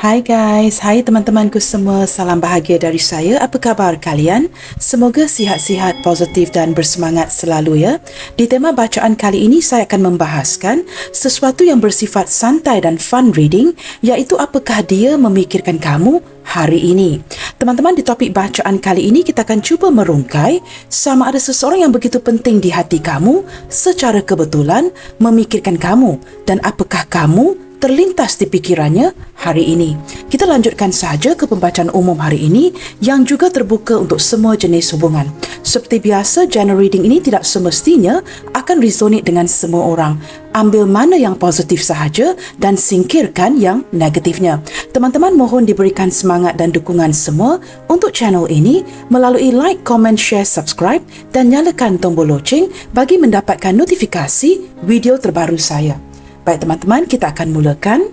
Hai guys, hai teman-temanku semua, salam bahagia dari saya. Apa khabar kalian? Semoga sihat-sihat, positif dan bersemangat selalu ya. Di tema bacaan kali ini saya akan membahaskan sesuatu yang bersifat santai dan fun reading, iaitu apakah dia memikirkan kamu hari ini. Teman-teman, di topik bacaan kali ini kita akan cuba merungkai sama ada seseorang yang begitu penting di hati kamu secara kebetulan memikirkan kamu, dan apakah kamu terlintas di pikirannya hari ini. Kita lanjutkan saja ke pembacaan umum hari ini yang juga terbuka untuk semua jenis hubungan. Seperti biasa, general reading ini tidak semestinya akan resonate dengan semua orang. Ambil mana yang positif sahaja dan singkirkan yang negatifnya. Teman-teman mohon diberikan semangat dan dukungan semua untuk channel ini melalui like, comment, share, subscribe dan nyalakan tombol loceng bagi mendapatkan notifikasi video terbaru saya. Baik teman-teman, kita akan mulakan.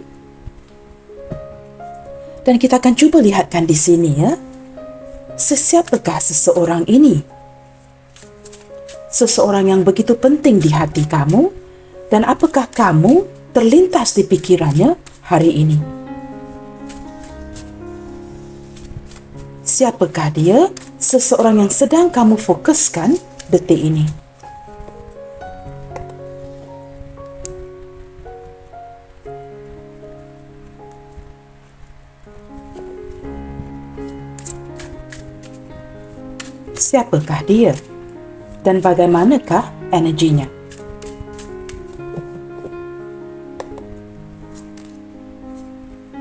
Dan kita akan cuba lihatkan di sini ya. Sesiapakah seseorang ini? Seseorang yang begitu penting di hati kamu, dan apakah kamu terlintas di pikirannya hari ini? Siapakah dia? Seseorang yang sedang kamu fokuskan detik ini. Siapakah dia? Dan bagaimanakah energinya?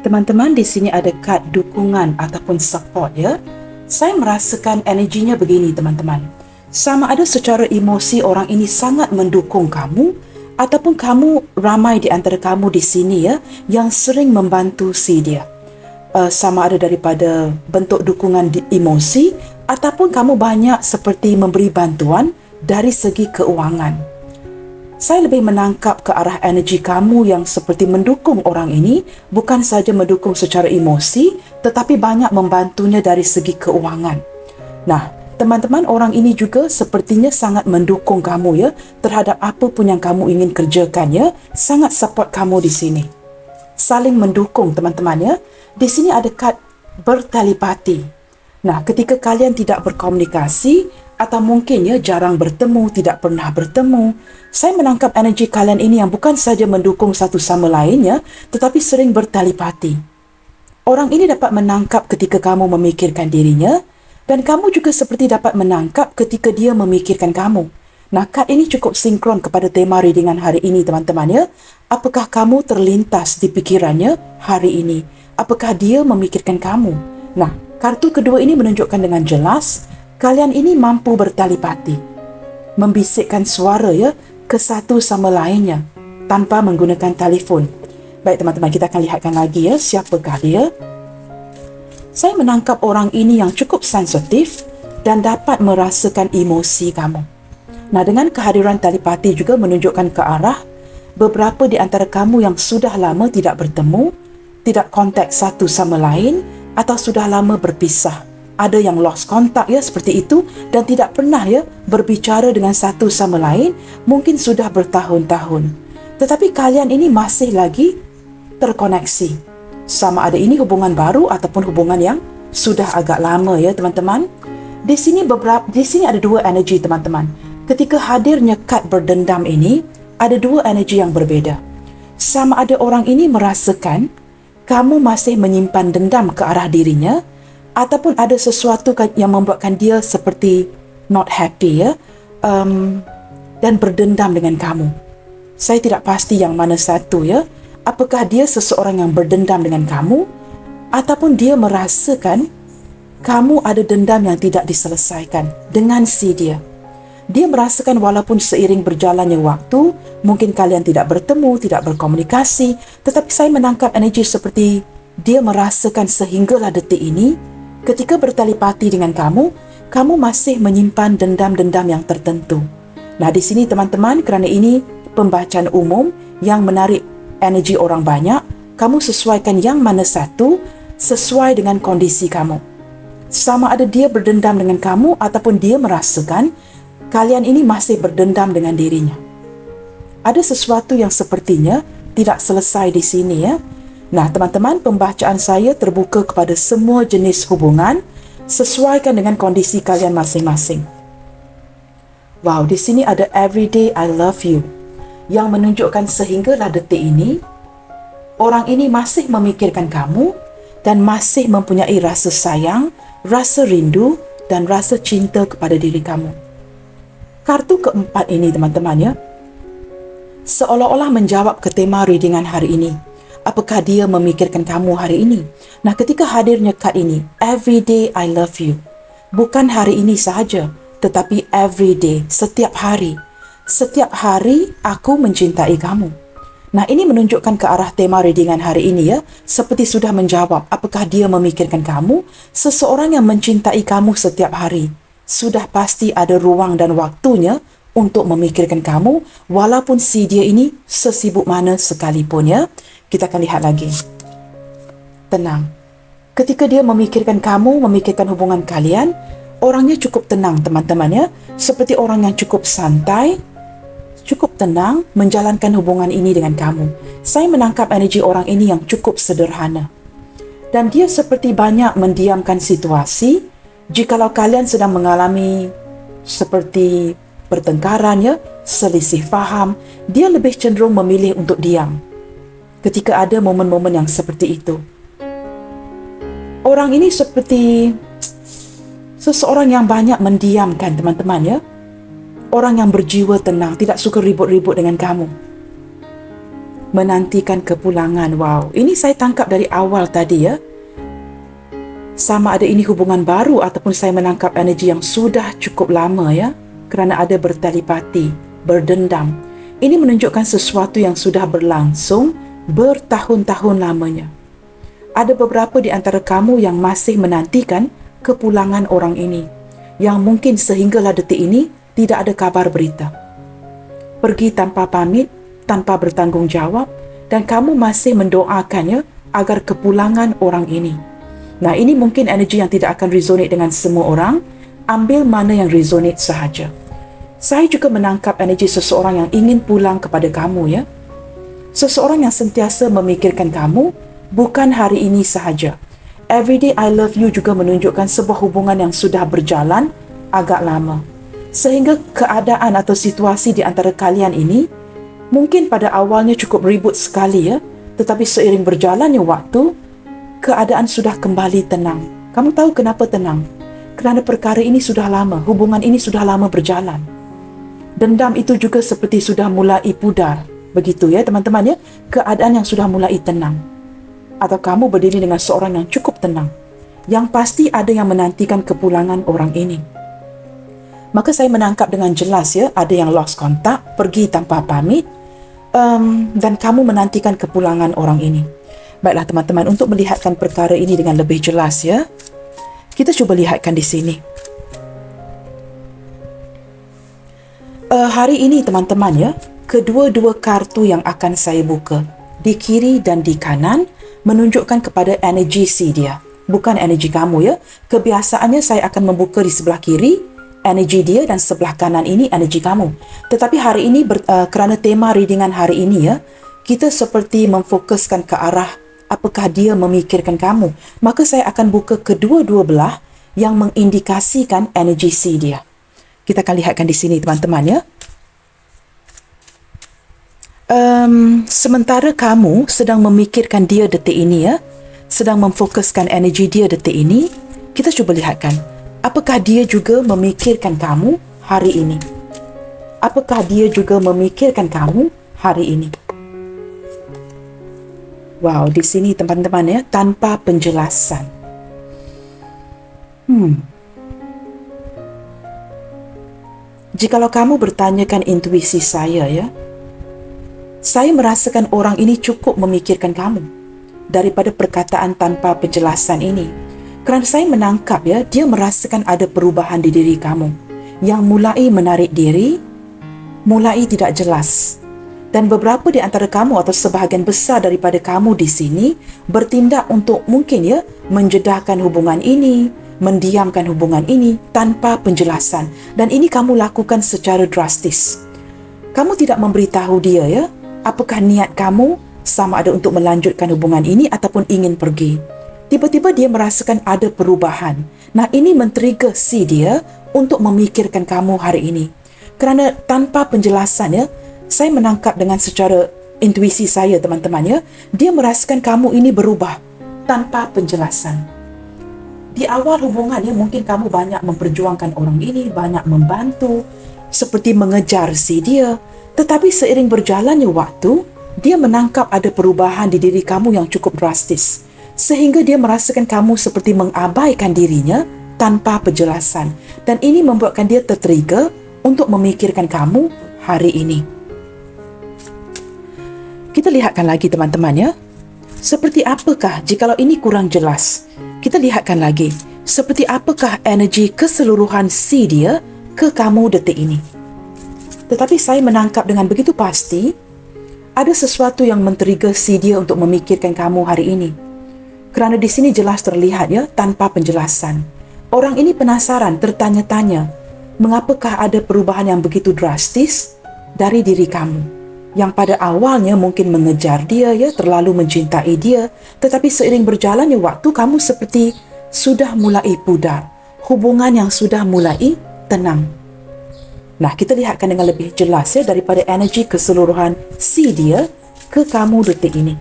Teman-teman, di sini ada kad dukungan ataupun support ya. Saya merasakan energinya begini teman-teman. Sama ada secara emosi orang ini sangat mendukung kamu, ataupun kamu ramai di antara kamu di sini ya yang sering membantu si dia. Sama ada daripada bentuk dukungan emosi ataupun kamu banyak seperti memberi bantuan dari segi keuangan. Saya lebih menangkap ke arah energi kamu yang seperti mendukung orang ini, bukan saja mendukung secara emosi tetapi banyak membantunya dari segi keuangan. Nah, teman-teman, orang ini juga sepertinya sangat mendukung kamu ya terhadap apa pun yang kamu ingin kerjakan ya, sangat support kamu di sini. Saling mendukung teman-teman ya. Di sini ada kad bertelepati. Nah, ketika kalian tidak berkomunikasi atau mungkin ya jarang bertemu, tidak pernah bertemu, saya menangkap energi kalian ini yang bukan saja mendukung satu sama lain ya, tetapi sering bertelepati. Orang ini dapat menangkap ketika kamu memikirkan dirinya, dan kamu juga seperti dapat menangkap ketika dia memikirkan kamu. Nah, kad ini cukup sinkron kepada tema readingan hari ini teman-teman ya. Apakah kamu terlintas di pikirannya hari ini? Apakah dia memikirkan kamu? Nah, kartu kedua ini menunjukkan dengan jelas kalian ini mampu bertelepati, membisikkan suara ya ke satu sama lainnya tanpa menggunakan telefon. Baik teman-teman, kita akan lihatkan lagi ya siapakah dia. Saya menangkap orang ini yang cukup sensitif dan dapat merasakan emosi kamu. Nah, dengan kehadiran telepati juga menunjukkan ke arah beberapa di antara kamu yang sudah lama tidak bertemu, tidak kontak satu sama lain, atau sudah lama berpisah. Ada yang lost kontak ya seperti itu dan tidak pernah ya berbicara dengan satu sama lain, mungkin sudah bertahun-tahun. Tetapi kalian ini masih lagi terkoneksi. Sama ada ini hubungan baru ataupun hubungan yang sudah agak lama ya teman-teman. Di sini ada dua energi teman-teman. Ketika hadirnya kad berdendam ini, ada dua energi yang berbeda. Sama ada orang ini merasakan kamu masih menyimpan dendam ke arah dirinya, ataupun ada sesuatu yang membuatkan dia seperti not happy ya, dan berdendam dengan kamu. Saya tidak pasti yang mana satu ya. Apakah dia seseorang yang berdendam dengan kamu, ataupun dia merasakan kamu ada dendam yang tidak diselesaikan dengan si dia. Dia merasakan walaupun seiring berjalannya waktu, mungkin kalian tidak bertemu, tidak berkomunikasi, tetapi saya menangkap energi seperti dia merasakan sehinggalah detik ini, ketika bertelepati dengan kamu, kamu masih menyimpan dendam-dendam yang tertentu. Nah, di sini teman-teman, kerana ini pembacaan umum yang menarik energi orang banyak, kamu sesuaikan yang mana satu sesuai dengan kondisi kamu. Sama ada dia berdendam dengan kamu ataupun dia merasakan kalian ini masih berdendam dengan dirinya. Ada sesuatu yang sepertinya tidak selesai di sini ya. Nah, teman-teman, pembacaan saya terbuka kepada semua jenis hubungan sesuaikan dengan kondisi kalian masing-masing. Wow, di sini ada everyday I love you yang menunjukkan sehinggalah detik ini, orang ini masih memikirkan kamu dan masih mempunyai rasa sayang, rasa rindu dan rasa cinta kepada diri kamu. Kartu keempat ini, teman-teman, ya, seolah-olah menjawab ke tema readingan hari ini. Apakah dia memikirkan kamu hari ini? Nah, ketika hadirnya kad ini, everyday I love you, bukan hari ini sahaja, tetapi everyday, setiap hari. Setiap hari aku mencintai kamu. Nah, ini menunjukkan ke arah tema readingan hari ini, ya, seperti sudah menjawab apakah dia memikirkan kamu. Seseorang yang mencintai kamu setiap hari sudah pasti ada ruang dan waktunya untuk memikirkan kamu, walaupun si dia ini sesibuk mana sekalipun, ya. Kita akan lihat lagi. Tenang. Ketika dia memikirkan kamu, memikirkan hubungan kalian, orangnya cukup tenang, teman-teman, ya. Seperti orang yang cukup santai, cukup tenang menjalankan hubungan ini dengan kamu. Saya menangkap energi orang ini yang cukup sederhana. Dan dia seperti banyak mendiamkan situasi. Jikalau kalian sedang mengalami seperti pertengkaran, ya, selisih faham, dia lebih cenderung memilih untuk diam. Ketika ada momen-momen yang seperti itu, orang ini seperti seseorang yang banyak mendiamkan, teman-teman, ya. Orang yang berjiwa tenang, tidak suka ribut-ribut dengan kamu. Menantikan kepulangan. Wow, ini saya tangkap dari awal tadi, ya. Sama ada ini hubungan baru ataupun saya menangkap energi yang sudah cukup lama, ya. Kerana ada bertelepati, berdendam. Ini menunjukkan sesuatu yang sudah berlangsung bertahun-tahun lamanya. Ada beberapa di antara kamu yang masih menantikan kepulangan orang ini, yang mungkin sehinggalah detik ini tidak ada kabar berita. Pergi tanpa pamit, tanpa bertanggungjawab, dan kamu masih mendoakannya agar kepulangan orang ini. Nah, ini mungkin energi yang tidak akan resonate dengan semua orang. Ambil mana yang resonate sahaja. Saya juga menangkap energi seseorang yang ingin pulang kepada kamu, ya. Seseorang yang sentiasa memikirkan kamu, bukan hari ini sahaja. Everyday I love you juga menunjukkan sebuah hubungan yang sudah berjalan agak lama. Sehingga keadaan atau situasi di antara kalian ini mungkin pada awalnya cukup ribut sekali, ya. Tetapi seiring berjalannya waktu, keadaan sudah kembali tenang. Kamu tahu kenapa tenang? Kerana perkara ini sudah lama, hubungan ini sudah lama berjalan. Dendam itu juga seperti sudah mulai pudar. Begitu, ya, teman-teman, ya. Keadaan yang sudah mulai tenang. Atau kamu berdiri dengan seorang yang cukup tenang. Yang pasti ada yang menantikan kepulangan orang ini. Maka saya menangkap dengan jelas, ya, ada yang lost contact, pergi tanpa pamit, dan kamu menantikan kepulangan orang ini. Baiklah, teman-teman, untuk melihatkan perkara ini dengan lebih jelas, ya, kita cuba lihatkan di sini. Hari ini, teman-teman, ya, kedua-dua kartu yang akan saya buka, di kiri dan di kanan, menunjukkan kepada energi si dia, bukan energi kamu, ya. Kebiasaannya saya akan membuka di sebelah kiri, energi dia, dan sebelah kanan ini energi kamu. Tetapi hari ini, kerana tema readingan hari ini, ya, kita seperti memfokuskan ke arah apakah dia memikirkan kamu. Maka saya akan buka kedua-dua belah yang mengindikasikan energi si dia. Kita akan lihatkan di sini, teman-teman, ya. Sementara kamu sedang memikirkan dia detik ini, ya, sedang memfokuskan energi dia detik ini, kita cuba lihatkan, apakah dia juga memikirkan kamu hari ini? Apakah dia juga memikirkan kamu hari ini? Wow, di sini, teman-teman, ya, tanpa penjelasan. Jikalau kamu bertanyakan intuisi saya, ya, saya merasakan orang ini cukup memikirkan kamu daripada perkataan tanpa penjelasan ini. Kerana saya menangkap, ya, dia merasakan ada perubahan di diri kamu yang mulai menarik diri, mulai tidak jelas. Dan beberapa di antara kamu atau sebahagian besar daripada kamu di sini bertindak untuk mungkin, ya, menjedahkan hubungan ini, mendiamkan hubungan ini tanpa penjelasan. Dan ini kamu lakukan secara drastis. Kamu tidak memberitahu dia, ya, apakah niat kamu sama ada untuk melanjutkan hubungan ini ataupun ingin pergi. Tiba-tiba dia merasakan ada perubahan. Nah, ini men-trigger si dia untuk memikirkan kamu hari ini. Kerana tanpa penjelasan ya, saya menangkap dengan secara intuisi saya teman-teman ya, dia merasakan kamu ini berubah tanpa penjelasan. Di awal hubungannya mungkin kamu banyak memperjuangkan orang ini, banyak membantu, seperti mengejar si dia. Tetapi seiring berjalannya waktu, dia menangkap ada perubahan di diri kamu yang cukup drastis. Sehingga dia merasakan kamu seperti mengabaikan dirinya tanpa penjelasan. Dan ini membuatkan dia tertrigger untuk memikirkan kamu hari ini. Kita lihatkan lagi teman-teman ya. Seperti apakah jikalau ini kurang jelas? Kita lihatkan lagi. Seperti apakah energi keseluruhan si dia ke kamu detik ini? Tetapi saya menangkap dengan begitu pasti, ada sesuatu yang men-trigger si dia untuk memikirkan kamu hari ini. Kerana di sini jelas terlihat ya, tanpa penjelasan. Orang ini penasaran, tertanya-tanya, mengapakah ada perubahan yang begitu drastis dari diri kamu? Yang pada awalnya mungkin mengejar dia ya, terlalu mencintai dia, tetapi seiring berjalannya waktu kamu seperti sudah mulai pudar. Hubungan yang sudah mulai tenang. Nah, kita lihatkan dengan lebih jelas ya daripada energi keseluruhan si dia ke kamu detik ini.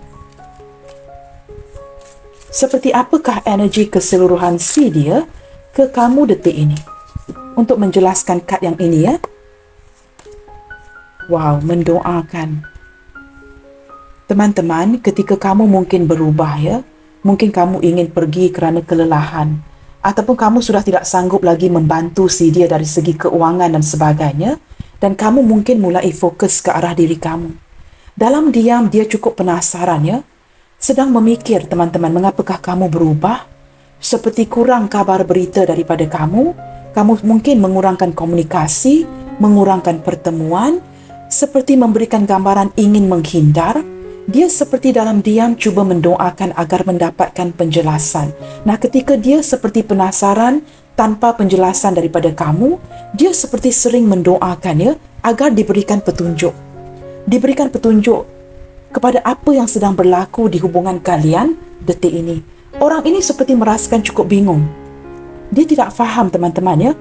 Seperti apakah energi keseluruhan si dia ke kamu detik ini? Untuk menjelaskan kad yang ini ya. Wow, mendoakan. Teman-teman, ketika kamu mungkin berubah ya, mungkin kamu ingin pergi kerana kelelahan, ataupun kamu sudah tidak sanggup lagi membantu si dia dari segi keuangan dan sebagainya, dan kamu mungkin mulai fokus ke arah diri kamu. Dalam diam, dia cukup penasaran ya, sedang memikir teman-teman, mengapakah kamu berubah? Seperti kurang kabar berita daripada kamu mungkin mengurangkan komunikasi, mengurangkan pertemuan, seperti memberikan gambaran ingin menghindar. Dia seperti dalam diam cuba mendoakan agar mendapatkan penjelasan. Nah, ketika dia seperti penasaran tanpa penjelasan daripada kamu, dia seperti sering mendoakan ya, agar diberikan petunjuk. Diberikan petunjuk kepada apa yang sedang berlaku di hubungan kalian detik ini. Orang ini seperti merasakan cukup bingung. Dia tidak faham teman-teman ya,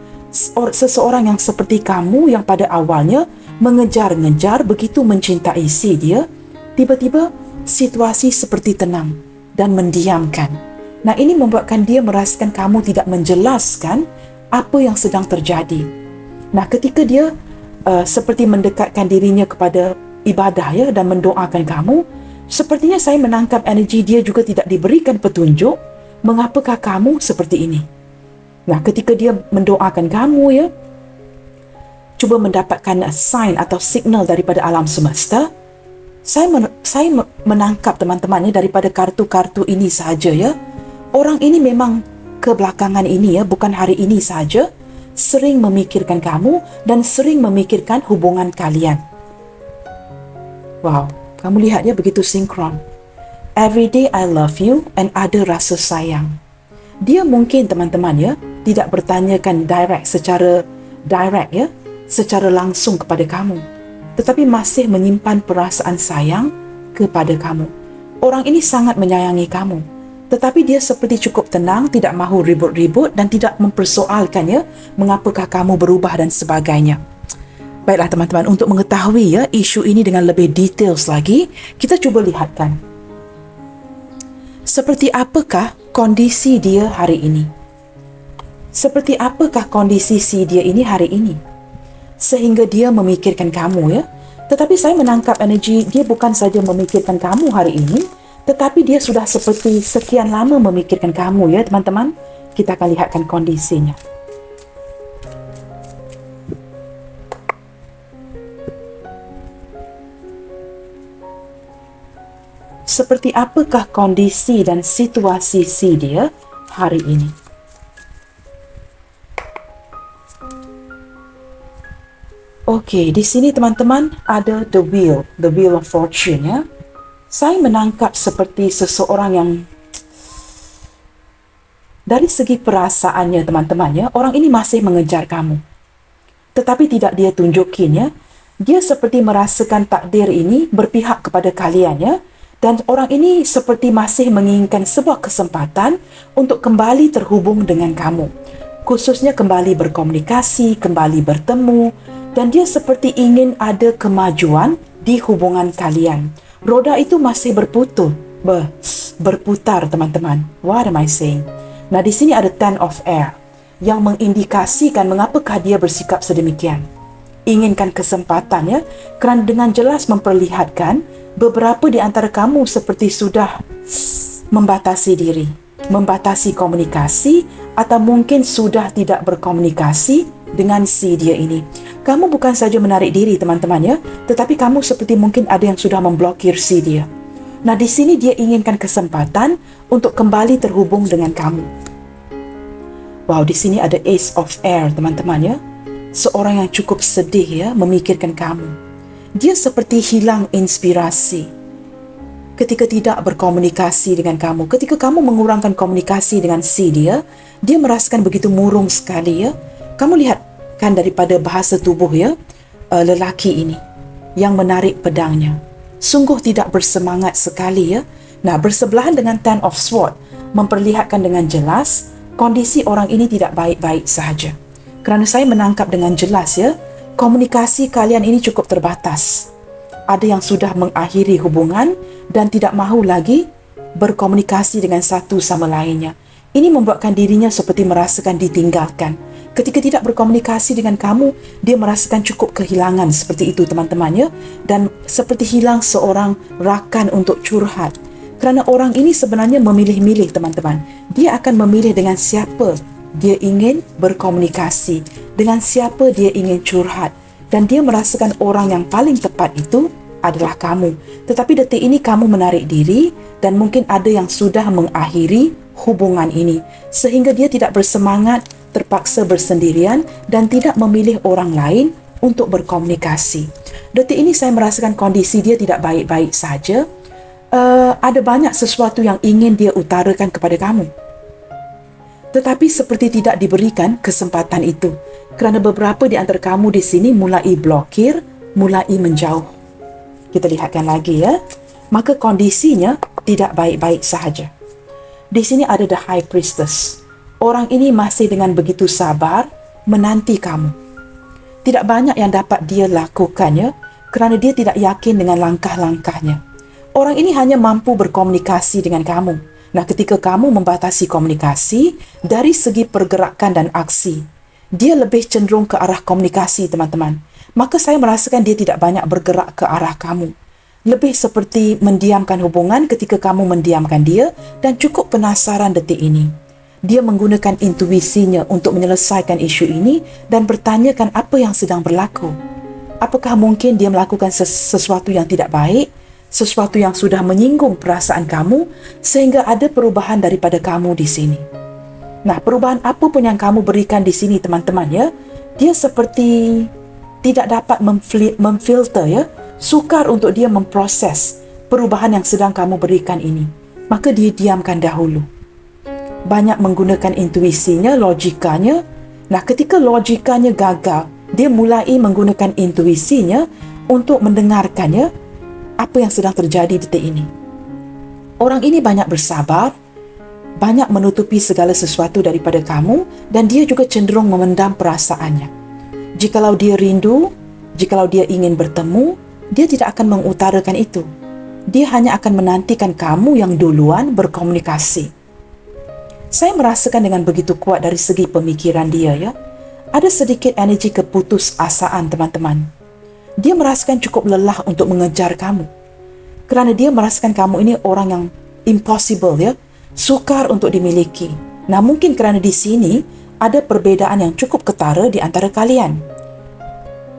seseorang yang seperti kamu yang pada awalnya mengejar-ngejar begitu mencintai si dia, tiba-tiba situasi seperti tenang dan mendiamkan. Nah, ini membuatkan dia merasakan kamu tidak menjelaskan apa yang sedang terjadi. Nah, ketika dia seperti mendekatkan dirinya kepada ibadah ya dan mendoakan kamu, sepertinya saya menangkap energi dia juga tidak diberikan petunjuk mengapakah kamu seperti ini. Nah, ketika dia mendoakan kamu ya, cuba mendapatkan sign atau signal daripada alam semesta, saya menangkap teman-temannya daripada kartu-kartu ini saja ya. Orang ini memang kebelakangan ini ya, bukan hari ini saja, sering memikirkan kamu dan sering memikirkan hubungan kalian. Wow, kamu lihat ya, begitu sinkron. Every day I love you, and ada rasa sayang. Dia mungkin teman-teman ya, tidak bertanyakan secara direct ya, secara langsung kepada kamu, tetapi masih menyimpan perasaan sayang kepada kamu. Orang ini sangat menyayangi kamu, tetapi dia seperti cukup tenang, tidak mahu ribut-ribut dan tidak mempersoalkan ya, mengapakah kamu berubah dan sebagainya. Baiklah teman-teman, untuk mengetahui ya isu ini dengan lebih details lagi, kita cuba lihatkan. Seperti apakah kondisi dia hari ini? Seperti apakah kondisi si dia ini hari ini? Sehingga dia memikirkan kamu ya. Tetapi saya menangkap energi dia bukan saja memikirkan kamu hari ini, tetapi dia sudah seperti sekian lama memikirkan kamu ya teman-teman. Kita akan lihatkan kondisinya. Seperti apakah kondisi dan situasi si dia hari ini? Okey, di sini teman-teman ada the wheel of fortune ya. Saya menangkap seperti seseorang yang dari segi perasaannya teman-teman ya, orang ini masih mengejar kamu. Tetapi tidak dia tunjukin ya. Dia seperti merasakan takdir ini berpihak kepada kalian ya. Dan orang ini seperti masih menginginkan sebuah kesempatan untuk kembali terhubung dengan kamu. Khususnya kembali berkomunikasi, kembali bertemu. Dan dia seperti ingin ada kemajuan di hubungan kalian. Roda itu masih berputar, teman-teman. What am I saying? Nah, di sini ada Ten of Air yang mengindikasikan mengapakah dia bersikap sedemikian. Inginkan kesempatan, ya, kerana dengan jelas memperlihatkan beberapa di antara kamu seperti sudah membatasi diri, membatasi komunikasi, atau mungkin sudah tidak berkomunikasi dengan si dia ini. Kamu bukan saja menarik diri, teman-teman, ya, tetapi kamu seperti mungkin ada yang sudah memblokir si dia. Nah, di sini dia inginkan kesempatan untuk kembali terhubung dengan kamu. Wow, di sini ada Ace of Air, teman-teman, ya. Seorang yang cukup sedih, ya, memikirkan kamu. Dia seperti hilang inspirasi ketika tidak berkomunikasi dengan kamu. Ketika kamu mengurangkan komunikasi dengan si dia merasakan begitu murung sekali, ya. Kamu lihat kan daripada bahasa tubuh, ya, lelaki ini yang menarik pedangnya. Sungguh tidak bersemangat sekali, ya. Nah, bersebelahan dengan Ten of Swords memperlihatkan dengan jelas kondisi orang ini tidak baik-baik sahaja. Kerana saya menangkap dengan jelas, ya, komunikasi kalian ini cukup terbatas. Ada yang sudah mengakhiri hubungan dan tidak mahu lagi berkomunikasi dengan satu sama lainnya. Ini membuatkan dirinya seperti merasakan ditinggalkan. Ketika tidak berkomunikasi dengan kamu, dia merasakan cukup kehilangan seperti itu, teman-teman, ya. Dan seperti hilang seorang rakan untuk curhat. Kerana orang ini sebenarnya memilih-milih, teman-teman. Dia akan memilih dengan siapa dia ingin berkomunikasi, dengan siapa dia ingin curhat. Dan dia merasakan orang yang paling tepat itu adalah kamu. Tetapi detik ini kamu menarik diri dan mungkin ada yang sudah mengakhiri hubungan ini. Sehingga dia tidak bersemangat, terpaksa bersendirian dan tidak memilih orang lain untuk berkomunikasi. Detik ini saya merasakan kondisi dia tidak baik-baik saja. Ada banyak sesuatu yang ingin dia utarakan kepada kamu. Tetapi seperti tidak diberikan kesempatan itu. Kerana beberapa di antara kamu di sini mulai blokir, mulai menjauh. Kita lihatkan lagi, ya. Maka kondisinya tidak baik-baik sahaja. Di sini ada The High Priestess. Orang ini masih dengan begitu sabar menanti kamu. Tidak banyak yang dapat dia lakukan, ya, kerana dia tidak yakin dengan langkah-langkahnya. Orang ini hanya mampu berkomunikasi dengan kamu. Nah, ketika kamu membatasi komunikasi dari segi pergerakan dan aksi, dia lebih cenderung ke arah komunikasi, teman-teman. Maka saya merasakan dia tidak banyak bergerak ke arah kamu. Lebih seperti mendiamkan hubungan ketika kamu mendiamkan dia dan cukup penasaran detik ini. Dia menggunakan intuisinya untuk menyelesaikan isu ini dan bertanyakan apa yang sedang berlaku. Apakah mungkin dia melakukan sesuatu yang tidak baik? Sesuatu yang sudah menyinggung perasaan kamu sehingga ada perubahan daripada kamu di sini. Nah, perubahan apa pun yang kamu berikan di sini, teman-teman, ya, dia seperti tidak dapat memfilter, ya, sukar untuk dia memproses perubahan yang sedang kamu berikan ini. Maka dia diamkan dahulu. Banyak menggunakan intuisinya, logikanya. Nah, ketika logikanya gagal, dia mulai menggunakan intuisinya untuk mendengarkannya apa yang sedang terjadi detik ini. Orang ini banyak bersabar, banyak menutupi segala sesuatu daripada kamu dan dia juga cenderung memendam perasaannya. Jikalau dia rindu, jikalau dia ingin bertemu, dia tidak akan mengutarakan itu. Dia hanya akan menantikan kamu yang duluan berkomunikasi. Saya merasakan dengan begitu kuat dari segi pemikiran dia, ya. Ada sedikit energi keputusasaan, teman-teman. Dia merasakan cukup lelah untuk mengejar kamu. Kerana dia merasakan kamu ini orang yang impossible, ya, sukar untuk dimiliki. Nah, mungkin kerana di sini ada perbezaan yang cukup ketara di antara kalian.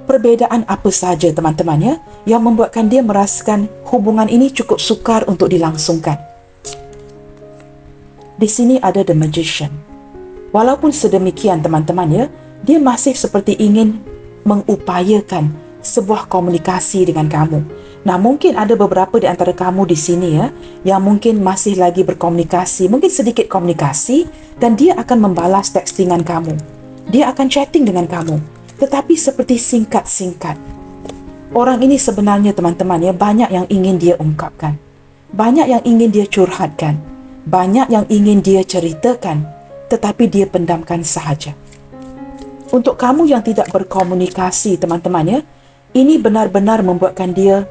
Perbezaan apa saja, teman-teman, ya, yang membuatkan dia merasakan hubungan ini cukup sukar untuk dilangsungkan. Di sini ada The Magician. Walaupun sedemikian, teman-teman, ya, dia masih seperti ingin mengupayakan sebuah komunikasi dengan kamu. Nah, mungkin ada beberapa di antara kamu di sini, ya, yang mungkin masih lagi berkomunikasi, mungkin sedikit komunikasi, dan dia akan membalas textingan kamu. Dia akan chatting dengan kamu, tetapi seperti singkat-singkat. Orang ini sebenarnya, teman-teman, ya, banyak yang ingin dia ungkapkan. Banyak yang ingin dia curhatkan, banyak yang ingin dia ceritakan, tetapi dia pendamkan sahaja. Untuk kamu yang tidak berkomunikasi, teman-teman ya, ini benar-benar membuatkan dia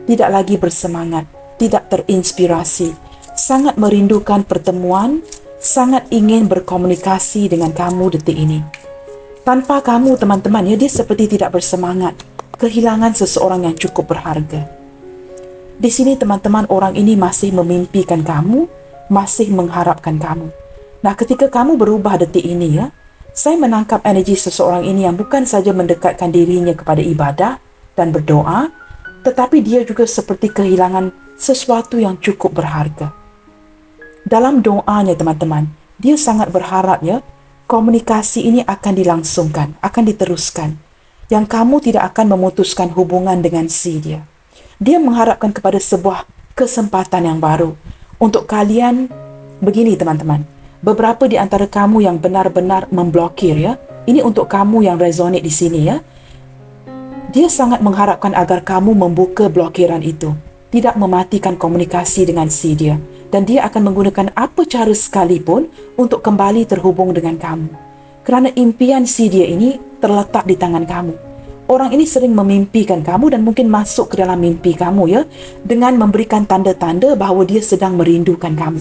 tidak lagi bersemangat, tidak terinspirasi, sangat merindukan pertemuan, sangat ingin berkomunikasi dengan kamu detik ini. Tanpa kamu, teman-teman ya, dia seperti tidak bersemangat, kehilangan seseorang yang cukup berharga. Di sini, teman-teman, orang ini masih memimpikan kamu, masih mengharapkan kamu. Nah, ketika kamu berubah detik ini ya, saya menangkap energi seseorang ini yang bukan saja mendekatkan dirinya kepada ibadah dan berdoa, tetapi dia juga seperti kehilangan sesuatu yang cukup berharga. Dalam doanya, teman-teman, dia sangat berharap ya, komunikasi ini akan dilangsungkan, akan diteruskan. Yang kamu tidak akan memutuskan hubungan dengan si dia. Dia mengharapkan kepada sebuah kesempatan yang baru. Untuk kalian, begini teman-teman, beberapa di antara kamu yang benar-benar memblokir ya, ini untuk kamu yang resonate di sini ya, dia sangat mengharapkan agar kamu membuka blokiran itu, tidak mematikan komunikasi dengan si dia. Dan dia akan menggunakan apa cara sekalipun untuk kembali terhubung dengan kamu. Kerana impian si dia ini terletak di tangan kamu. Orang ini sering memimpikan kamu dan mungkin masuk ke dalam mimpi kamu ya, dengan memberikan tanda-tanda bahawa dia sedang merindukan kamu.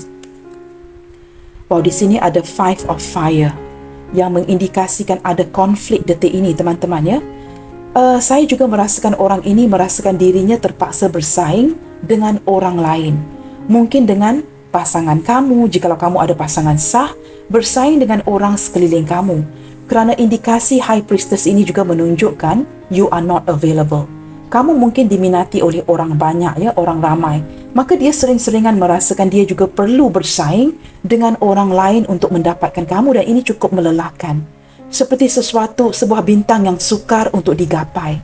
Wow, di sini ada Five of Fire yang mengindikasikan ada konflik detik ini, teman-teman ya. Saya juga merasakan orang ini merasakan dirinya terpaksa bersaing dengan orang lain. Mungkin dengan pasangan kamu, jikalau kamu ada pasangan sah, bersaing dengan orang sekeliling kamu. Kerana indikasi High Priestess ini juga menunjukkan you are not available. Kamu mungkin diminati oleh orang banyak ya, orang ramai. Maka dia sering-seringan merasakan dia juga perlu bersaing dengan orang lain untuk mendapatkan kamu, dan ini cukup melelahkan. Seperti sebuah bintang yang sukar untuk digapai.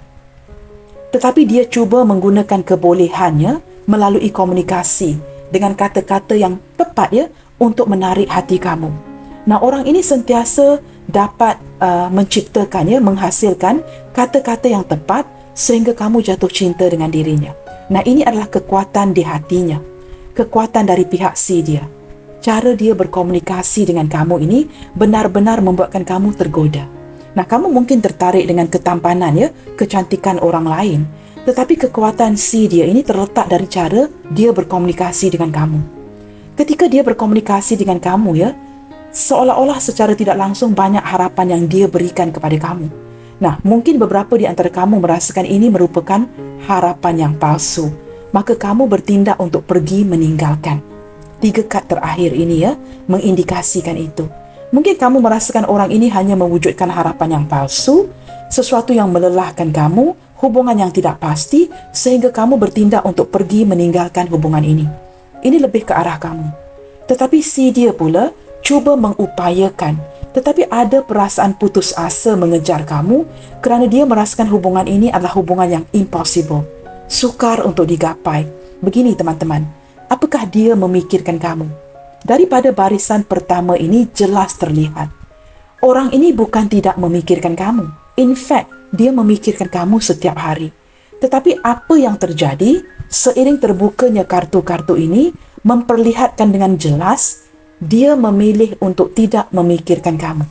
Tetapi dia cuba menggunakan kebolehannya melalui komunikasi dengan kata-kata yang tepat ya, untuk menarik hati kamu. Nah, orang ini sentiasa dapat menciptakan ya, menghasilkan kata-kata yang tepat sehingga kamu jatuh cinta dengan dirinya. Nah, ini adalah kekuatan di hatinya, kekuatan dari pihak si dia. Cara dia berkomunikasi dengan kamu ini benar-benar membuatkan kamu tergoda. Nah, kamu mungkin tertarik dengan ketampanan ya, kecantikan orang lain. Tetapi kekuatan si dia ini terletak dari cara dia berkomunikasi dengan kamu. Ketika dia berkomunikasi dengan kamu ya, seolah-olah secara tidak langsung banyak harapan yang dia berikan kepada kamu. Nah, mungkin beberapa di antara kamu merasakan ini merupakan harapan yang palsu. Maka kamu bertindak untuk pergi meninggalkan. 3 kad terakhir ini ya, mengindikasikan itu. Mungkin kamu merasakan orang ini hanya mewujudkan harapan yang palsu, sesuatu yang melelahkan kamu, hubungan yang tidak pasti, sehingga kamu bertindak untuk pergi meninggalkan hubungan ini. Ini lebih ke arah kamu. Tetapi si dia pula cuba mengupayakan, tetapi ada perasaan putus asa mengejar kamu kerana dia merasakan hubungan ini adalah hubungan yang impossible, sukar untuk digapai. Begini teman-teman, apakah dia memikirkan kamu? Daripada barisan pertama ini jelas terlihat, orang ini bukan tidak memikirkan kamu. In fact, dia memikirkan kamu setiap hari. Tetapi apa yang terjadi seiring terbukanya kartu-kartu ini memperlihatkan dengan jelas dia memilih untuk tidak memikirkan kamu.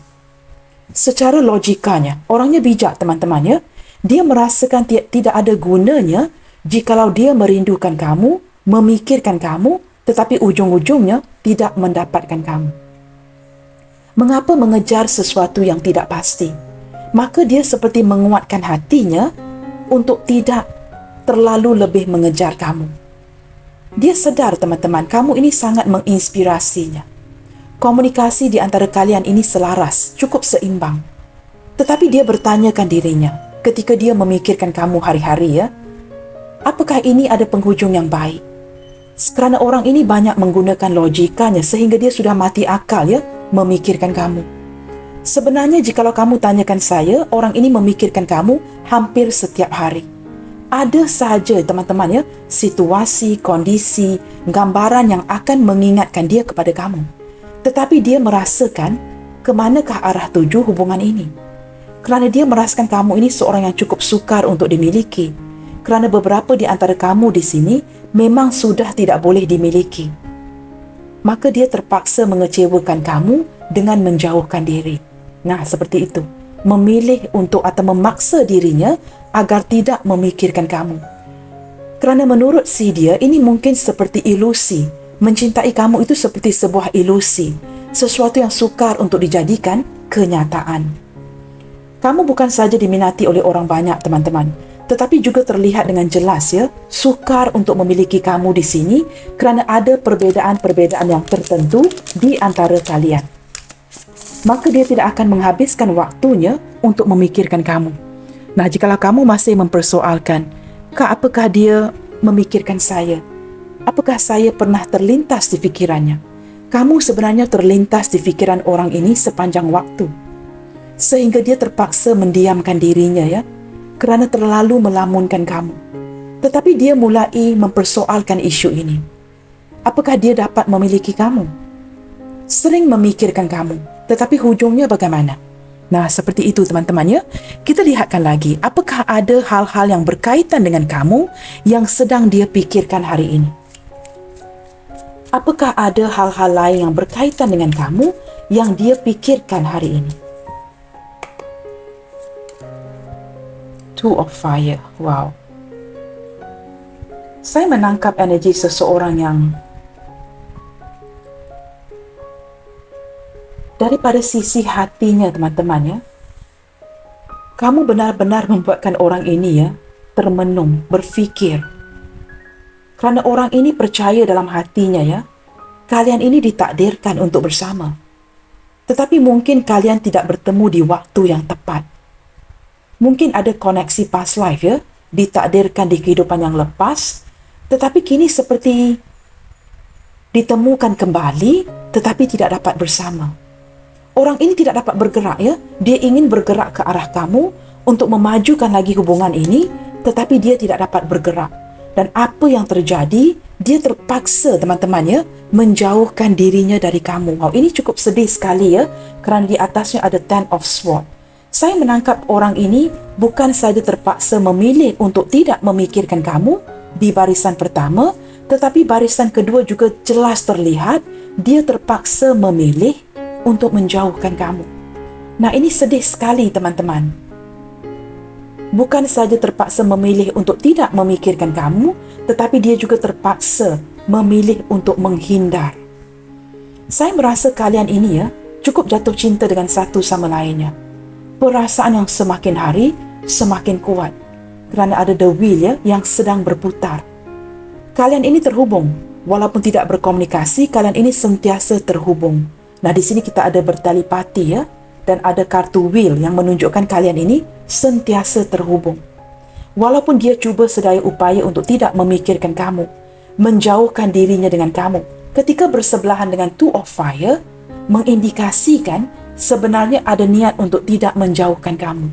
Secara logikanya, orangnya bijak teman-teman ya. Dia merasakan tidak ada gunanya jikalau dia merindukan kamu, memikirkan kamu, tetapi ujung-ujungnya tidak mendapatkan kamu. Mengapa mengejar sesuatu yang tidak pasti? Maka dia seperti menguatkan hatinya untuk tidak terlalu lebih mengejar kamu. Dia sedar teman-teman, kamu ini sangat menginspirasinya. Komunikasi di antara kalian ini selaras, cukup seimbang. Tetapi dia bertanyakan dirinya, ketika dia memikirkan kamu hari-hari ya, apakah ini ada penghujung yang baik? Kerana orang ini banyak menggunakan logikanya sehingga dia sudah mati akal ya, memikirkan kamu. Sebenarnya jikalau kamu tanyakan saya, orang ini memikirkan kamu hampir setiap hari. Ada sahaja teman-teman ya, situasi, kondisi, gambaran yang akan mengingatkan dia kepada kamu. Tetapi dia merasakan ke manakah arah tuju hubungan ini. Kerana dia merasakan kamu ini seorang yang cukup sukar untuk dimiliki. kerana beberapa di antara kamu di sini memang sudah tidak boleh dimiliki. Maka dia terpaksa mengecewakan kamu dengan menjauhkan diri. Nah, seperti itu. Memilih untuk atau memaksa dirinya agar tidak memikirkan kamu. Kerana menurut si dia, ini mungkin seperti ilusi. Mencintai kamu itu seperti sebuah ilusi. Sesuatu yang sukar untuk dijadikan kenyataan. Kamu bukan saja diminati oleh orang banyak, teman-teman, tetapi juga terlihat dengan jelas sukar untuk memiliki kamu di sini kerana ada perbezaan-perbezaan yang tertentu di antara kalian. Maka dia tidak akan menghabiskan waktunya untuk memikirkan kamu. Nah, jikalau kamu masih mempersoalkan, Kak, apakah dia memikirkan saya? Apakah saya pernah terlintas di fikirannya? Kamu sebenarnya terlintas di fikiran orang ini sepanjang waktu. Sehingga dia terpaksa mendiamkan dirinya kerana terlalu melamunkan kamu. Tetapi dia mulai mempersoalkan isu ini. Apakah dia dapat memiliki kamu? Sering memikirkan kamu, tetapi hujungnya bagaimana? Nah, seperti itu teman-teman Kita lihatkan lagi, apakah ada hal-hal yang berkaitan dengan kamu yang sedang dia pikirkan hari ini? Apakah ada hal-hal lain yang berkaitan dengan kamu yang dia pikirkan hari ini? Two of Fire. Wow. Saya menangkap energi seseorang yang daripada sisi hatinya, teman-teman kamu benar-benar membuatkan orang ini termenung, berfikir. Kerana orang ini percaya dalam hatinya kalian ini ditakdirkan untuk bersama. Tetapi mungkin kalian tidak bertemu di waktu yang tepat. Mungkin ada koneksi past life ditakdirkan di kehidupan yang lepas, tetapi kini seperti ditemukan kembali, tetapi tidak dapat bersama. Orang ini tidak dapat bergerak dia ingin bergerak ke arah kamu untuk memajukan lagi hubungan ini, tetapi dia tidak dapat bergerak. Dan apa yang terjadi? Dia terpaksa, teman-teman menjauhkan dirinya dari kamu. Wow, ini cukup sedih sekali kerana di atasnya ada Ten of Swords. Saya menangkap orang ini bukan saja terpaksa memilih untuk tidak memikirkan kamu di barisan pertama, tetapi barisan kedua juga jelas terlihat dia terpaksa memilih untuk menjauhkan kamu. Nah, ini sedih sekali, teman-teman. Bukan saja terpaksa memilih untuk tidak memikirkan kamu, tetapi dia juga terpaksa memilih untuk menghindar. Saya merasa kalian ini cukup jatuh cinta dengan satu sama lainnya. Perasaan yang semakin hari semakin kuat kerana ada the wheel yang sedang berputar. Kalian ini terhubung, walaupun tidak berkomunikasi, kalian ini sentiasa terhubung. Nah, di sini kita ada bertelepati dan ada kartu wheel yang menunjukkan kalian ini sentiasa terhubung. Walaupun dia cuba sedaya upaya untuk tidak memikirkan kamu, menjauhkan dirinya dengan kamu, ketika bersebelahan dengan Two of Fire, mengindikasikan sebenarnya ada niat untuk tidak menjauhkan kamu.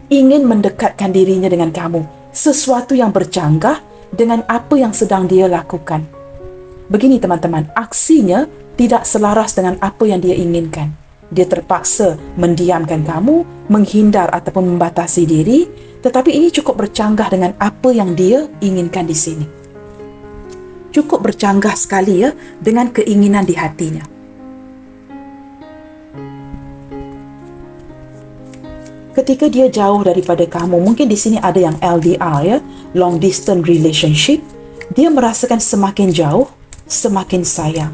Ingin mendekatkan dirinya dengan kamu, sesuatu yang bercanggah dengan apa yang sedang dia lakukan. Begini teman-teman, aksinya tidak selaras dengan apa yang dia inginkan. Dia terpaksa mendiamkan kamu, menghindar ataupun membatasi diri, tetapi ini cukup bercanggah dengan apa yang dia inginkan di sini. Cukup bercanggah sekali dengan keinginan di hatinya. Ketika dia jauh daripada kamu, mungkin di sini ada yang LDR long distance relationship, dia merasakan semakin jauh, semakin sayang.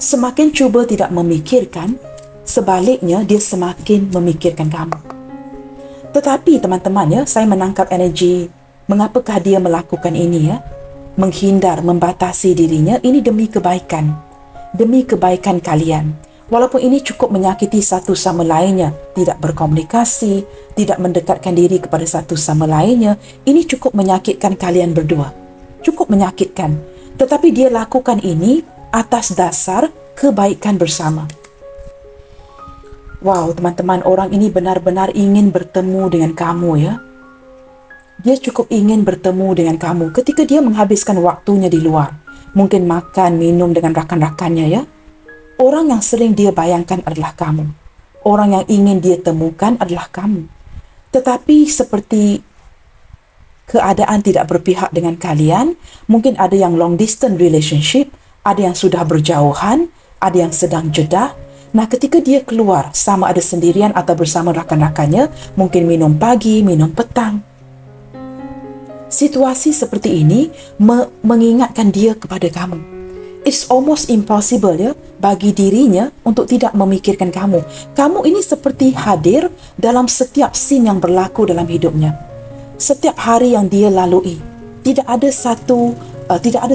Semakin cuba tidak memikirkan, sebaliknya dia semakin memikirkan kamu. Tetapi teman-teman saya menangkap energi, mengapakah dia melakukan ini menghindar, membatasi dirinya, ini demi kebaikan. Demi kebaikan kalian. Walaupun ini cukup menyakiti satu sama lainnya, tidak berkomunikasi, tidak mendekatkan diri kepada satu sama lainnya, ini cukup menyakitkan kalian berdua. Cukup menyakitkan. Tetapi dia lakukan ini atas dasar kebaikan bersama. Wow, teman-teman, orang ini benar-benar ingin bertemu dengan kamu Dia cukup ingin bertemu dengan kamu ketika dia menghabiskan waktunya di luar. Mungkin makan, minum dengan rakan-rakannya Orang yang sering dia bayangkan adalah kamu. Orang yang ingin dia temukan adalah kamu. Tetapi seperti keadaan tidak berpihak dengan kalian, mungkin ada yang long distance relationship, ada yang sudah berjauhan, ada yang sedang jedah. Nah, ketika dia keluar, sama ada sendirian atau bersama rakan-rakannya, mungkin minum pagi, minum petang. Situasi seperti ini mengingatkan dia kepada kamu. It's almost impossible ya bagi dirinya untuk tidak memikirkan kamu. Kamu ini seperti hadir dalam setiap scene yang berlaku dalam hidupnya. Setiap hari yang dia lalui. Tidak ada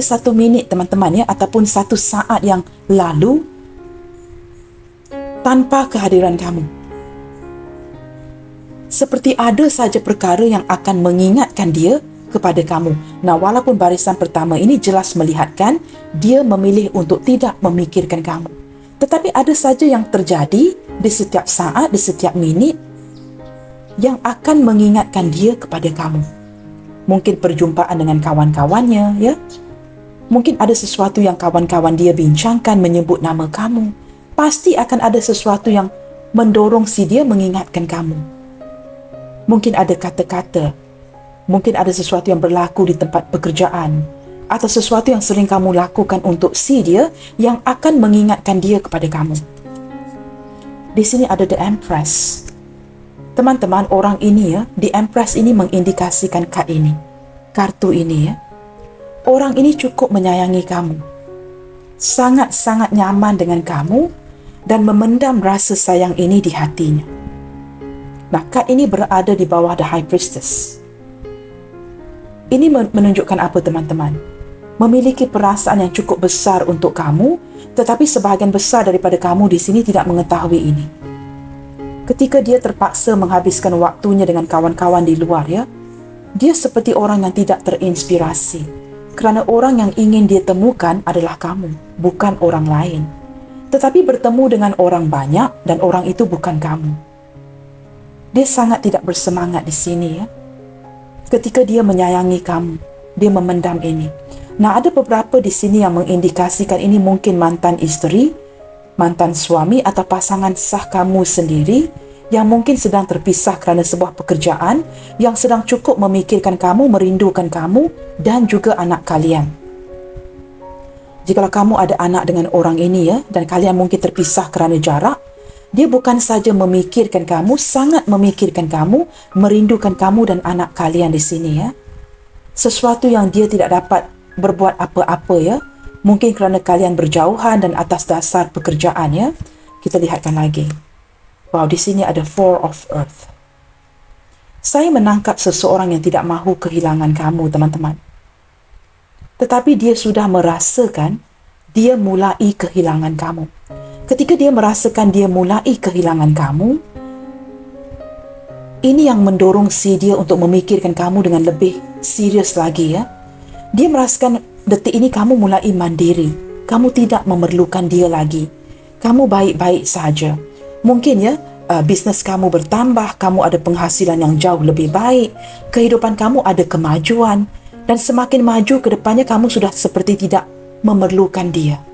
satu minit teman-teman ya, ataupun satu saat yang lalu tanpa kehadiran kamu. Seperti ada saja perkara yang akan mengingatkan dia kepada kamu. Nah, walaupun barisan pertama ini jelas melihatkan dia memilih untuk tidak memikirkan kamu. Tetapi ada saja yang terjadi di setiap saat, di setiap minit yang akan mengingatkan dia kepada kamu. Mungkin perjumpaan dengan kawan-kawannya, ya. Mungkin ada sesuatu yang kawan-kawan dia bincangkan menyebut nama kamu. Pasti akan ada sesuatu yang mendorong si dia mengingatkan kamu. Mungkin ada kata-kata, mungkin ada sesuatu yang berlaku di tempat pekerjaan, atau sesuatu yang sering kamu lakukan untuk si dia yang akan mengingatkan dia kepada kamu. Di sini ada The Empress. Teman-teman, orang ini ya, The Empress ini mengindikasikan kartu ini ya. Orang ini cukup menyayangi kamu, sangat-sangat nyaman dengan kamu, dan memendam rasa sayang ini di hatinya. Nah, kad ini berada di bawah The High Priestess. Ini menunjukkan apa teman-teman? Memiliki perasaan yang cukup besar untuk kamu, tetapi sebahagian besar daripada kamu di sini tidak mengetahui ini. Ketika dia terpaksa menghabiskan waktunya dengan kawan-kawan di luar ya, dia seperti orang yang tidak terinspirasi, kerana orang yang ingin dia temukan adalah kamu, bukan orang lain. Tetapi bertemu dengan orang banyak dan orang itu bukan kamu. Dia sangat tidak bersemangat di sini ya. Ketika dia menyayangi kamu, dia memendam ini. Nah, ada beberapa di sini yang mengindikasikan ini mungkin mantan isteri, mantan suami atau pasangan sah kamu sendiri yang mungkin sedang terpisah kerana sebuah pekerjaan, yang sedang cukup memikirkan kamu, merindukan kamu dan juga anak kalian. Jikalau kamu ada anak dengan orang ini ya, dan kalian mungkin terpisah kerana jarak, dia bukan saja memikirkan kamu, sangat memikirkan kamu, merindukan kamu dan anak kalian di sini ya. Sesuatu yang dia tidak dapat berbuat apa-apa ya, mungkin kerana kalian berjauhan dan atas dasar pekerjaan ya. Kita lihatkan lagi. Wow, di sini ada Four of Earth. Saya menangkap seseorang yang tidak mahu kehilangan kamu, teman-teman. Tetapi dia sudah merasakan dia mulai kehilangan kamu. Ketika dia merasakan dia mulai kehilangan kamu, ini yang mendorong si dia untuk memikirkan kamu dengan lebih serius lagi ya. Dia merasakan detik ini kamu mulai mandiri. Kamu tidak memerlukan dia lagi. Kamu baik-baik saja. Mungkin ya, bisnes kamu bertambah, kamu ada penghasilan yang jauh lebih baik, kehidupan kamu ada kemajuan, dan semakin maju ke depannya kamu sudah seperti tidak memerlukan dia.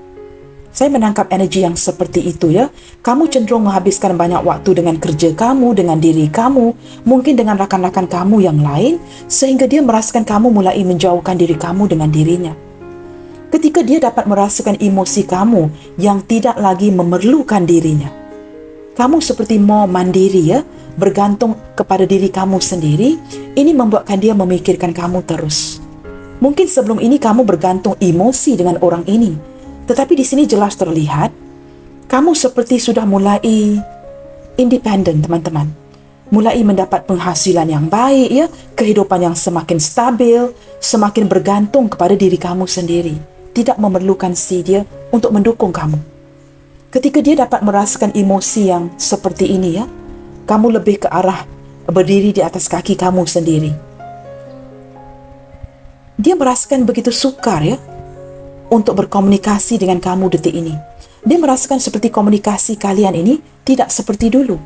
Saya menangkap energi yang seperti itu ya. Kamu cenderung menghabiskan banyak waktu dengan kerja kamu, dengan diri kamu, mungkin dengan rakan-rakan kamu yang lain, sehingga dia merasakan kamu mulai menjauhkan diri kamu dengan dirinya. Ketika dia dapat merasakan emosi kamu yang tidak lagi memerlukan dirinya, kamu seperti mau mandiri ya, bergantung kepada diri kamu sendiri, ini membuatkan dia memikirkan kamu terus. Mungkin sebelum ini kamu bergantung emosi dengan orang ini, tetapi di sini jelas terlihat, kamu seperti sudah mulai independen, teman-teman. Mulai mendapat penghasilan yang baik, ya, kehidupan yang semakin stabil, semakin bergantung kepada diri kamu sendiri. Tidak memerlukan si dia untuk mendukung kamu. Ketika dia dapat merasakan emosi yang seperti ini, ya, kamu lebih ke arah berdiri di atas kaki kamu sendiri. Dia merasakan begitu sukar, ya, untuk berkomunikasi dengan kamu detik ini. Dia merasakan seperti komunikasi kalian ini tidak seperti dulu.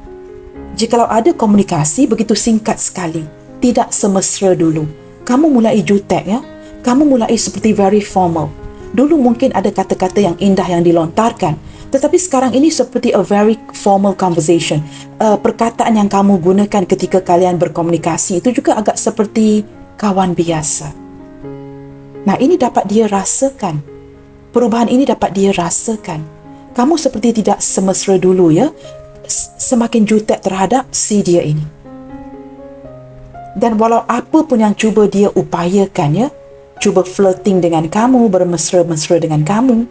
Jikalau ada komunikasi begitu singkat sekali, tidak semesra dulu. Kamu mulai jutek ya. Kamu mulai seperti very formal. Dulu mungkin ada kata-kata yang indah yang dilontarkan, tetapi sekarang ini seperti a very formal conversation. Perkataan yang kamu gunakan ketika kalian berkomunikasi itu juga agak seperti kawan biasa. Nah, ini dapat dia rasakan. Perubahan ini dapat dia rasakan. Kamu seperti tidak semesra dulu, ya. Semakin jutek terhadap si dia ini. Dan walau apa pun yang cuba dia upayakan, ya, cuba flirting dengan kamu, bermesra-mesra dengan kamu,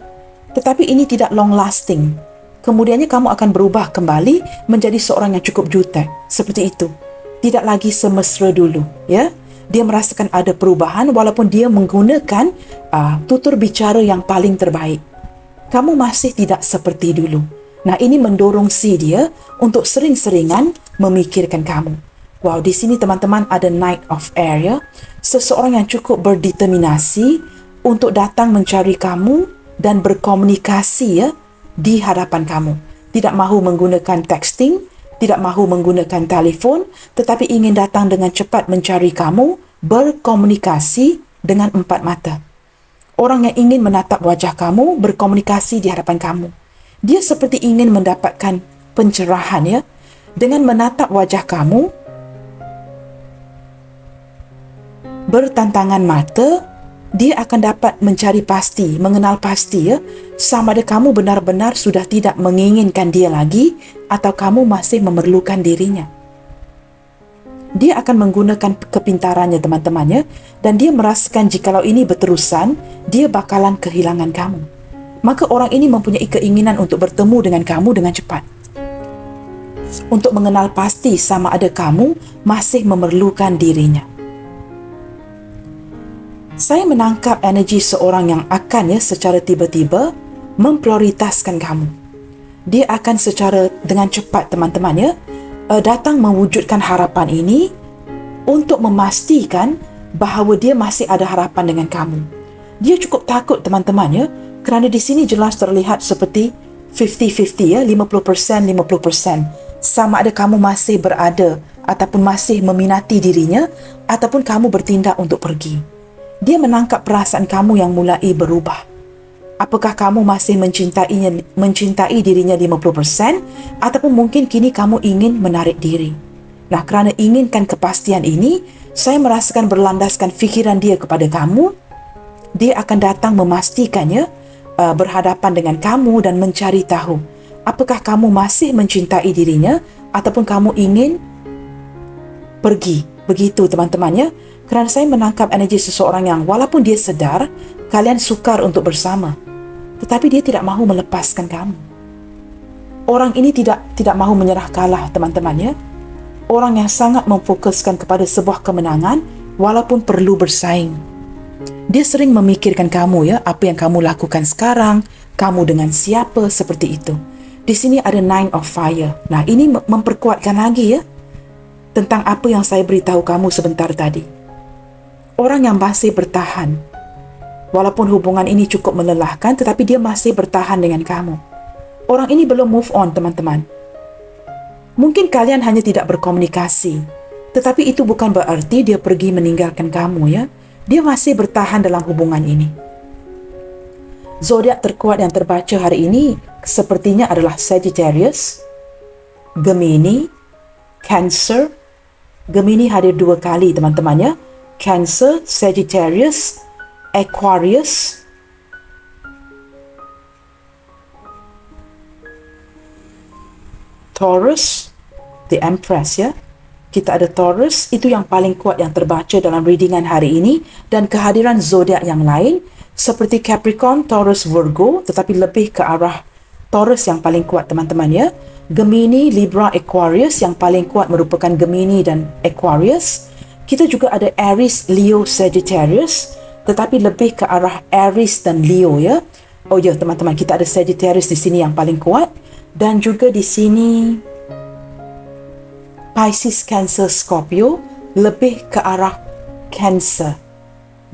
tetapi ini tidak long lasting. Kemudiannya kamu akan berubah kembali menjadi seorang yang cukup jutek. Seperti itu. Tidak lagi semesra dulu, ya. Dia merasakan ada perubahan walaupun dia menggunakan tutur bicara yang paling terbaik. Kamu masih tidak seperti dulu. Nah, ini mendorong si dia untuk sering-seringan memikirkan kamu. Wow, di sini teman-teman ada Knight of Air, ya. Seseorang yang cukup berdeterminasi untuk datang mencari kamu dan berkomunikasi, ya, di hadapan kamu. Tidak mahu menggunakan texting, tidak mahu menggunakan telefon, tetapi ingin datang dengan cepat mencari kamu, berkomunikasi dengan empat mata. Orang yang ingin menatap wajah kamu, berkomunikasi di hadapan kamu. Dia seperti ingin mendapatkan pencerahan, ya. Dengan menatap wajah kamu, bertantangan mata, dia akan dapat mencari pasti, mengenal pasti, ya, sama ada kamu benar-benar sudah tidak menginginkan dia lagi atau kamu masih memerlukan dirinya. Dia akan menggunakan kepintarannya, teman-teman, ya, dan dia merasakan jikalau ini berterusan, dia bakalan kehilangan kamu. Maka orang ini mempunyai keinginan untuk bertemu dengan kamu dengan cepat. Untuk mengenal pasti sama ada kamu masih memerlukan dirinya. Saya menangkap energi seorang yang akan, ya, secara tiba-tiba memprioritaskan kamu. Dia akan secara dengan cepat, teman-teman, ya, datang mewujudkan harapan ini untuk memastikan bahawa dia masih ada harapan dengan kamu. Dia cukup takut, teman-teman, ya, kerana di sini jelas terlihat seperti 50-50, ya, 50%, 50%. Sama ada kamu masih berada ataupun masih meminati dirinya ataupun kamu bertindak untuk pergi. Dia menangkap perasaan kamu yang mulai berubah. Apakah kamu masih mencintai dirinya 50% ataupun mungkin kini kamu ingin menarik diri. Nah, kerana inginkan kepastian ini, saya merasakan berlandaskan fikiran dia kepada kamu. Dia akan datang memastikannya, berhadapan dengan kamu dan mencari tahu apakah kamu masih mencintai dirinya ataupun kamu ingin pergi. Begitu, teman-temannya. Kerana saya menangkap energi seseorang yang walaupun dia sedar kalian sukar untuk bersama, tetapi dia tidak mahu melepaskan kamu. Orang ini tidak mahu menyerah kalah, teman-temannya. Orang yang sangat memfokuskan kepada sebuah kemenangan walaupun perlu bersaing. Dia sering memikirkan kamu, ya, apa yang kamu lakukan sekarang, kamu dengan siapa, seperti itu. Di sini ada Nine of Fire. Nah, ini memperkuatkan lagi, ya, tentang apa yang saya beritahu kamu sebentar tadi. Orang yang masih bertahan. Walaupun hubungan ini cukup melelahkan, tetapi dia masih bertahan dengan kamu. Orang ini belum move on, teman-teman. Mungkin kalian hanya tidak berkomunikasi, tetapi itu bukan berarti dia pergi meninggalkan kamu, ya. Dia masih bertahan dalam hubungan ini. Zodiak terkuat yang terbaca hari ini sepertinya adalah Sagittarius, Gemini, Cancer. Gemini hadir 2 kali, teman-teman, ya. Cancer, Sagittarius, Aquarius, Taurus, The Empress, ya. Kita ada Taurus, itu yang paling kuat yang terbaca dalam readingan hari ini, dan kehadiran zodiak yang lain seperti Capricorn, Taurus, Virgo, tetapi lebih ke arah Taurus yang paling kuat, teman-teman, ya. Gemini, Libra, Aquarius, yang paling kuat merupakan Gemini dan Aquarius. Kita juga ada Aries, Leo, Sagittarius, tetapi lebih ke arah Aries dan Leo, ya. Oh ya, teman-teman, kita ada Sagittarius di sini yang paling kuat, dan juga di sini Pisces, Cancer, Scorpio, lebih ke arah Cancer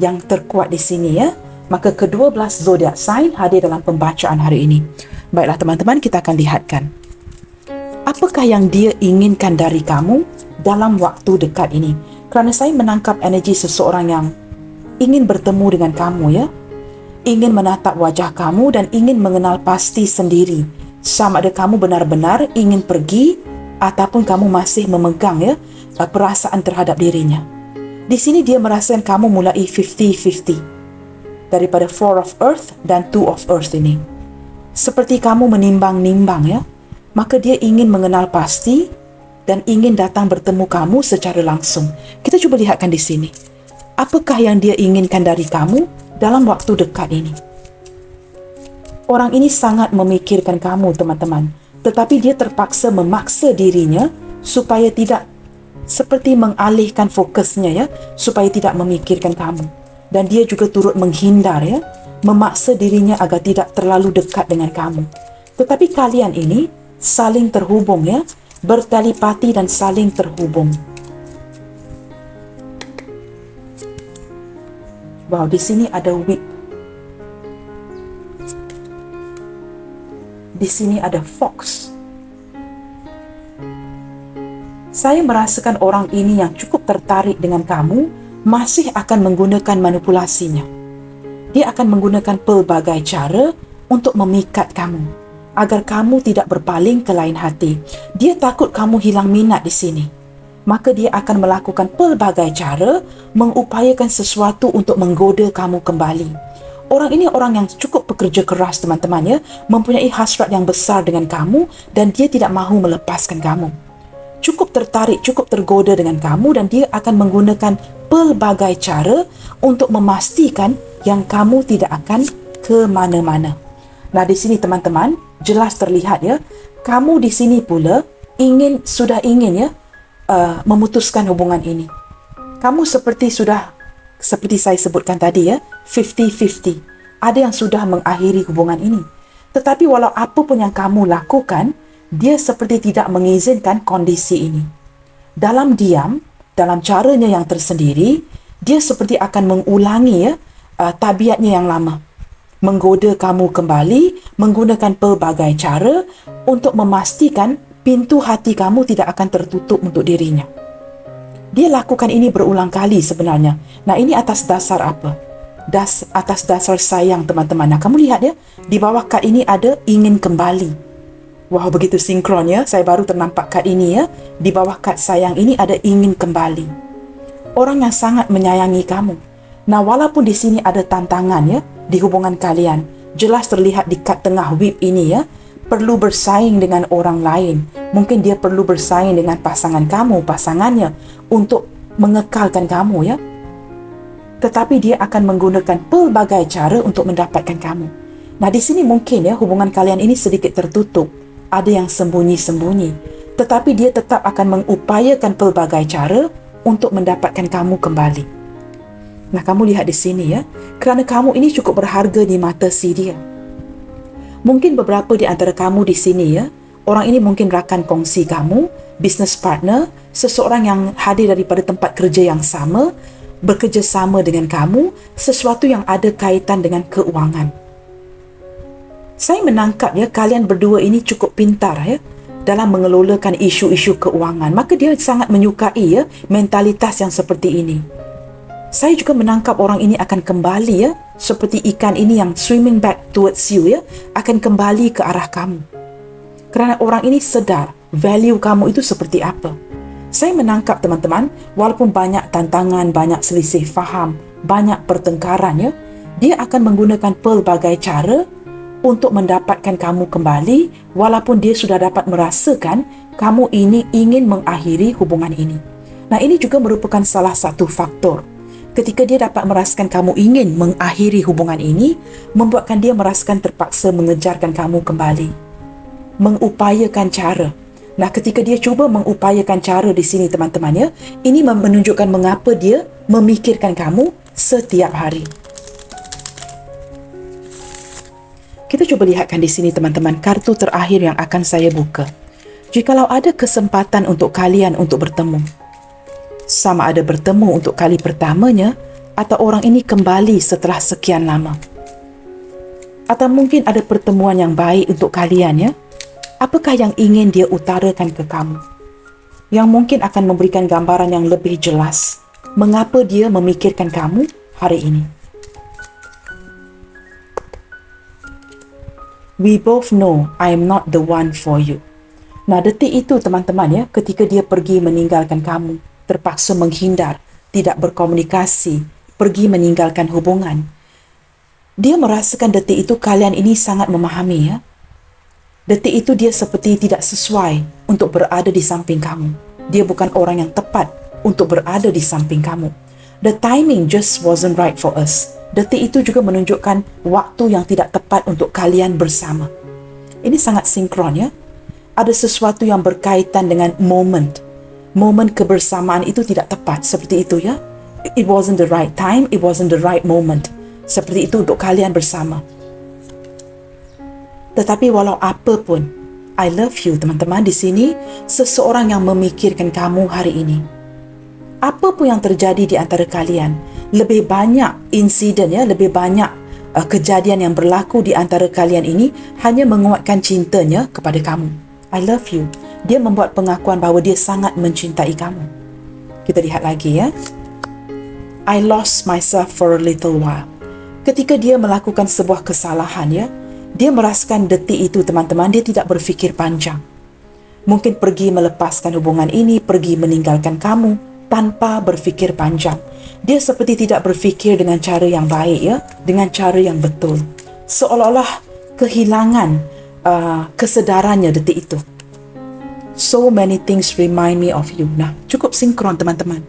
yang terkuat di sini, ya. Maka ke-12 zodiak sign hadir dalam pembacaan hari ini. Baiklah, teman-teman, kita akan lihatkan apakah yang dia inginkan dari kamu dalam waktu dekat ini. Kerana saya menangkap energi seseorang yang ingin bertemu dengan kamu, ya. Ingin menatap wajah kamu dan ingin mengenal pasti sendiri sama ada kamu benar-benar ingin pergi ataupun kamu masih memegang, ya, perasaan terhadap dirinya. Di sini dia merasakan kamu mulai 50-50 daripada 4 of earth dan 2 of earth ini. Seperti kamu menimbang-nimbang ya, maka dia ingin mengenal pasti dan ingin datang bertemu kamu secara langsung. Kita cuba lihatkan di sini. Apakah yang dia inginkan dari kamu dalam waktu dekat ini? Orang ini sangat memikirkan kamu, teman-teman. Tetapi dia terpaksa memaksa dirinya supaya tidak seperti mengalihkan fokusnya ya, supaya tidak memikirkan kamu. Dan dia juga turut menghindar ya, memaksa dirinya agar tidak terlalu dekat dengan kamu. Tetapi kalian ini saling terhubung ya, bertelepati dan saling terhubung. Wow, di sini ada whip. Di sini ada fox. Saya merasakan orang ini yang cukup tertarik dengan kamu masih akan menggunakan manipulasinya. Dia akan menggunakan pelbagai cara untuk memikat kamu agar kamu tidak berpaling ke lain hati. Dia takut kamu hilang minat di sini. Maka dia akan melakukan pelbagai cara mengupayakan sesuatu untuk menggoda kamu kembali. Orang ini orang yang cukup bekerja keras, teman-teman ya, mempunyai hasrat yang besar dengan kamu dan dia tidak mahu melepaskan kamu. Cukup tertarik, cukup tergoda dengan kamu dan dia akan menggunakan pelbagai cara untuk memastikan yang kamu tidak akan ke mana-mana. Nah, di sini teman-teman, jelas terlihat ya, kamu di sini pula sudah ingin ya memutuskan hubungan ini. Kamu seperti saya sebutkan tadi ya, 50-50. Ada yang sudah mengakhiri hubungan ini. Tetapi walau apa pun yang kamu lakukan, dia seperti tidak mengizinkan kondisi ini. Dalam diam, dalam caranya yang tersendiri, dia seperti akan mengulangi ya, tabiatnya yang lama. Menggoda kamu kembali, menggunakan pelbagai cara untuk memastikan pintu hati kamu tidak akan tertutup untuk dirinya. Dia lakukan ini berulang kali sebenarnya. Nah, ini atas dasar apa? Atas dasar sayang, teman-teman. Nah, kamu lihat ya, di bawah kad ini ada ingin kembali. Wow, begitu sinkron ya. Saya baru ternampak kad ini ya. Di bawah kad sayang ini ada ingin kembali. Orang yang sangat menyayangi kamu. Nah, walaupun di sini ada tantangan ya, di hubungan kalian. Jelas terlihat di kad tengah whip ini ya. Perlu bersaing dengan orang lain. Mungkin dia perlu bersaing dengan pasangannya untuk mengekalkan kamu ya. Tetapi dia akan menggunakan pelbagai cara untuk mendapatkan kamu. Nah, di sini mungkin ya hubungan kalian ini sedikit tertutup. Ada yang sembunyi-sembunyi. Tetapi dia tetap akan mengupayakan pelbagai cara untuk mendapatkan kamu kembali. Nah, kamu lihat di sini ya. Kerana kamu ini cukup berharga di mata si dia. Mungkin beberapa di antara kamu di sini ya, orang ini mungkin rakan kongsi kamu, business partner, seseorang yang hadir daripada tempat kerja yang sama, bekerjasama dengan kamu, sesuatu yang ada kaitan dengan keuangan. Saya menangkap ya, kalian berdua ini cukup pintar ya dalam mengelolakan isu-isu keuangan. Maka dia sangat menyukai ya mentalitas yang seperti ini. Saya juga menangkap orang ini akan kembali ya, seperti ikan ini yang swimming back towards you ya, akan kembali ke arah kamu. Kerana orang ini sedar value kamu itu seperti apa. Saya menangkap teman-teman, walaupun banyak tantangan, banyak selisih faham, banyak pertengkaran ya, dia akan menggunakan pelbagai cara untuk mendapatkan kamu kembali, walaupun dia sudah dapat merasakan kamu ini ingin mengakhiri hubungan ini. Nah, ini juga merupakan salah satu faktor. Ketika dia dapat merasakan kamu ingin mengakhiri hubungan ini, membuatkan dia merasakan terpaksa mengejarkan kamu kembali. Mengupayakan cara. Nah, ketika dia cuba mengupayakan cara di sini, teman-teman ya, ini menunjukkan mengapa dia memikirkan kamu setiap hari. Kita cuba lihatkan di sini, teman-teman, kartu terakhir yang akan saya buka. Jikalau ada kesempatan untuk kalian untuk bertemu, sama ada bertemu untuk kali pertamanya atau orang ini kembali setelah sekian lama. Atau mungkin ada pertemuan yang baik untuk kalian ya. Apakah yang ingin dia utarakan ke kamu? Yang mungkin akan memberikan gambaran yang lebih jelas mengapa dia memikirkan kamu hari ini. We both know I am not the one for you. Nah, detik itu teman-teman ya, ketika dia pergi meninggalkan kamu, terpaksa menghindar, tidak berkomunikasi, pergi meninggalkan hubungan. Dia merasakan detik itu kalian ini sangat memahami ya. Detik itu dia seperti tidak sesuai untuk berada di samping kamu. Dia bukan orang yang tepat untuk berada di samping kamu. The timing just wasn't right for us. Detik itu juga menunjukkan waktu yang tidak tepat untuk kalian bersama. Ini sangat sinkron ya. Ada sesuatu yang berkaitan dengan moment. Momen kebersamaan itu tidak tepat seperti itu ya. It wasn't the right time, it wasn't the right moment. Seperti itu untuk kalian bersama. Tetapi walau apa pun, I love you teman-teman, di sini seseorang yang memikirkan kamu hari ini. Apa pun yang terjadi di antara kalian, lebih banyak insiden ya, lebih banyak kejadian yang berlaku di antara kalian ini hanya menguatkan cintanya kepada kamu. I love you. Dia membuat pengakuan bahawa dia sangat mencintai kamu. Kita lihat lagi ya. I lost myself for a little while. Ketika dia melakukan sebuah kesalahan ya, dia merasakan detik itu teman-teman, dia tidak berfikir panjang. Mungkin pergi melepaskan hubungan ini, pergi meninggalkan kamu tanpa berfikir panjang. Dia seperti tidak berfikir dengan cara yang baik ya, dengan cara yang betul. Seolah-olah kehilangan kesedarannya detik itu. So many things remind me of you. Nah, cukup sinkron teman-teman.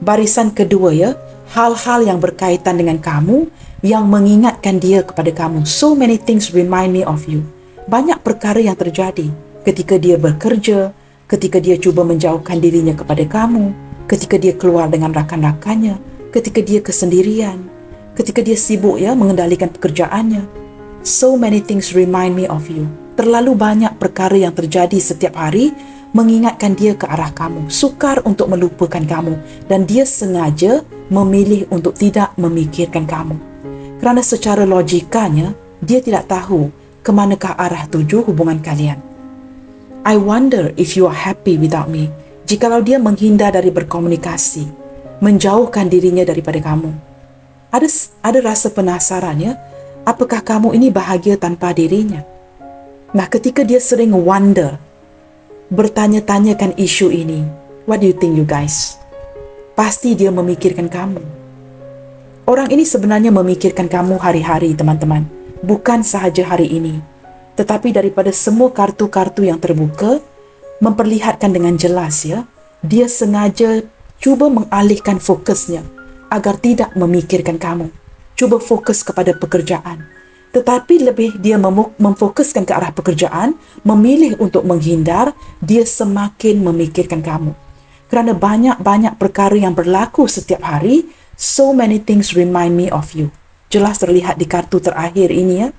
Barisan kedua ya, hal-hal yang berkaitan dengan kamu yang mengingatkan dia kepada kamu. So many things remind me of you. Banyak perkara yang terjadi ketika dia bekerja, ketika dia cuba menjauhkan dirinya kepada kamu, ketika dia keluar dengan rakan-rakannya, ketika dia kesendirian, ketika dia sibuk ya mengendalikan pekerjaannya. So many things remind me of you. Terlalu banyak perkara yang terjadi setiap hari mengingatkan dia ke arah kamu, sukar untuk melupakan kamu, dan dia sengaja memilih untuk tidak memikirkan kamu. Kerana secara logikanya, dia tidak tahu ke manakah arah tuju hubungan kalian. I wonder if you are happy without me. Jikalau dia menghindar dari berkomunikasi, menjauhkan dirinya daripada kamu. Ada rasa penasaran ya, apakah kamu ini bahagia tanpa dirinya? Nah, ketika dia sering wonder, bertanya-tanyakan isu ini, what do you think you guys? Pasti dia memikirkan kamu. Orang ini sebenarnya memikirkan kamu hari-hari teman-teman. Bukan sahaja hari ini. Tetapi daripada semua kartu-kartu yang terbuka, memperlihatkan dengan jelas ya, dia sengaja cuba mengalihkan fokusnya agar tidak memikirkan kamu. Cuba fokus kepada pekerjaan. Tetapi lebih dia memfokuskan ke arah pekerjaan, memilih untuk menghindar, dia semakin memikirkan kamu. Kerana banyak-banyak perkara yang berlaku setiap hari, so many things remind me of you. Jelas terlihat di kartu terakhir ini ya.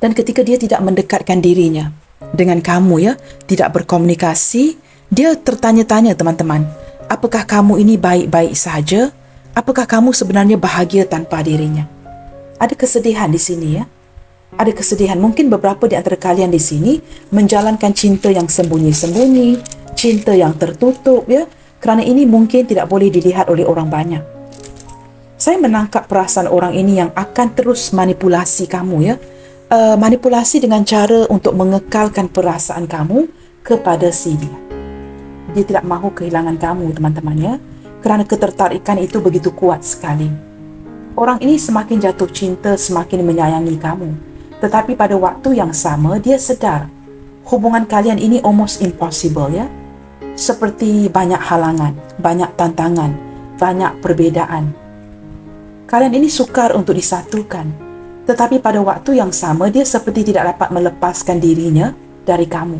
Dan ketika dia tidak mendekatkan dirinya dengan kamu ya, tidak berkomunikasi, dia tertanya-tanya teman-teman, apakah kamu ini baik-baik saja? Apakah kamu sebenarnya bahagia tanpa dirinya? Ada kesedihan di sini ya. Ada kesedihan. Mungkin beberapa di antara kalian di sini menjalankan cinta yang sembunyi-sembunyi, cinta yang tertutup ya. Kerana ini mungkin tidak boleh dilihat oleh orang banyak. Saya menangkap perasaan orang ini yang akan terus manipulasi kamu ya. Manipulasi dengan cara untuk mengekalkan perasaan kamu kepada si dia. Dia tidak mahu kehilangan kamu teman-teman ya. Kerana ketertarikan itu begitu kuat sekali. Orang ini semakin jatuh cinta, semakin menyayangi kamu. Tetapi pada waktu yang sama, dia sedar hubungan kalian ini almost impossible ya. Seperti banyak halangan, banyak tantangan, banyak perbezaan. Kalian ini sukar untuk disatukan. Tetapi pada waktu yang sama, dia seperti tidak dapat melepaskan dirinya dari kamu.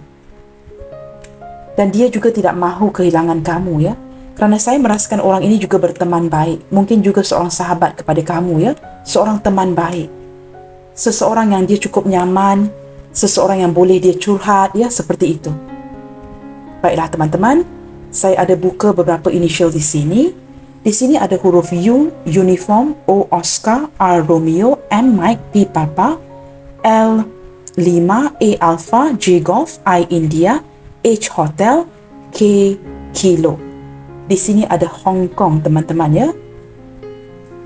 Dan dia juga tidak mahu kehilangan kamu ya. Kerana saya merasakan orang ini juga berteman baik. Mungkin juga seorang sahabat kepada kamu ya. Seorang teman baik. Seseorang yang dia cukup nyaman. Seseorang yang boleh dia curhat ya, seperti itu. Baiklah teman-teman, saya ada buka beberapa inisial di sini. Di sini ada huruf U, uniform, O, Oscar, R, Romeo, M, Mike, P, Papa, L, 5, A, Alpha, J, Golf, I, India, H, Hotel, K, Kilo. Di sini ada Hong Kong teman-teman ya.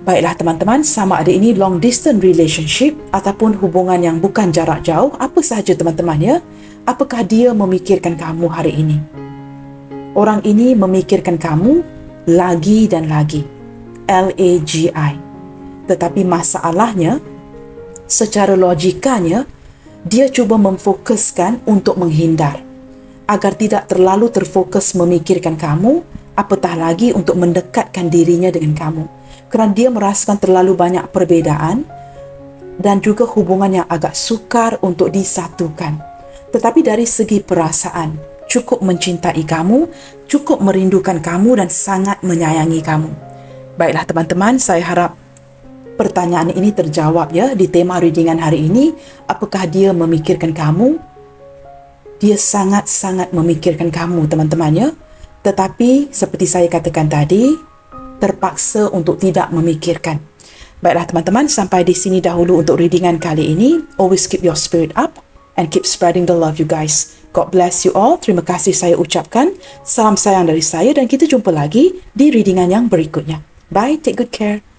Baiklah teman-teman, sama ada ini long distance relationship ataupun hubungan yang bukan jarak jauh, apa sahaja teman-teman ya. Apakah dia memikirkan kamu hari ini? Orang ini memikirkan kamu lagi dan lagi. LAGI. Tetapi masalahnya, secara logikanya, dia cuba memfokuskan untuk menghindar, agar tidak terlalu terfokus memikirkan kamu, apatah lagi untuk mendekatkan dirinya dengan kamu. Kerana dia merasakan terlalu banyak perbezaan dan juga hubungan yang agak sukar untuk disatukan. Tetapi dari segi perasaan, cukup mencintai kamu, cukup merindukan kamu dan sangat menyayangi kamu. Baiklah teman-teman, saya harap pertanyaan ini terjawab ya di tema readingan hari ini. Apakah dia memikirkan kamu? Dia sangat-sangat memikirkan kamu teman-teman ya. Tetapi seperti saya katakan tadi, terpaksa untuk tidak memikirkan. Baiklah teman-teman, sampai di sini dahulu untuk readingan kali ini. Always keep your spirit up and keep spreading the love you guys. God bless you all. Terima kasih saya ucapkan. Salam sayang dari saya dan kita jumpa lagi di readingan yang berikutnya. Bye, take good care.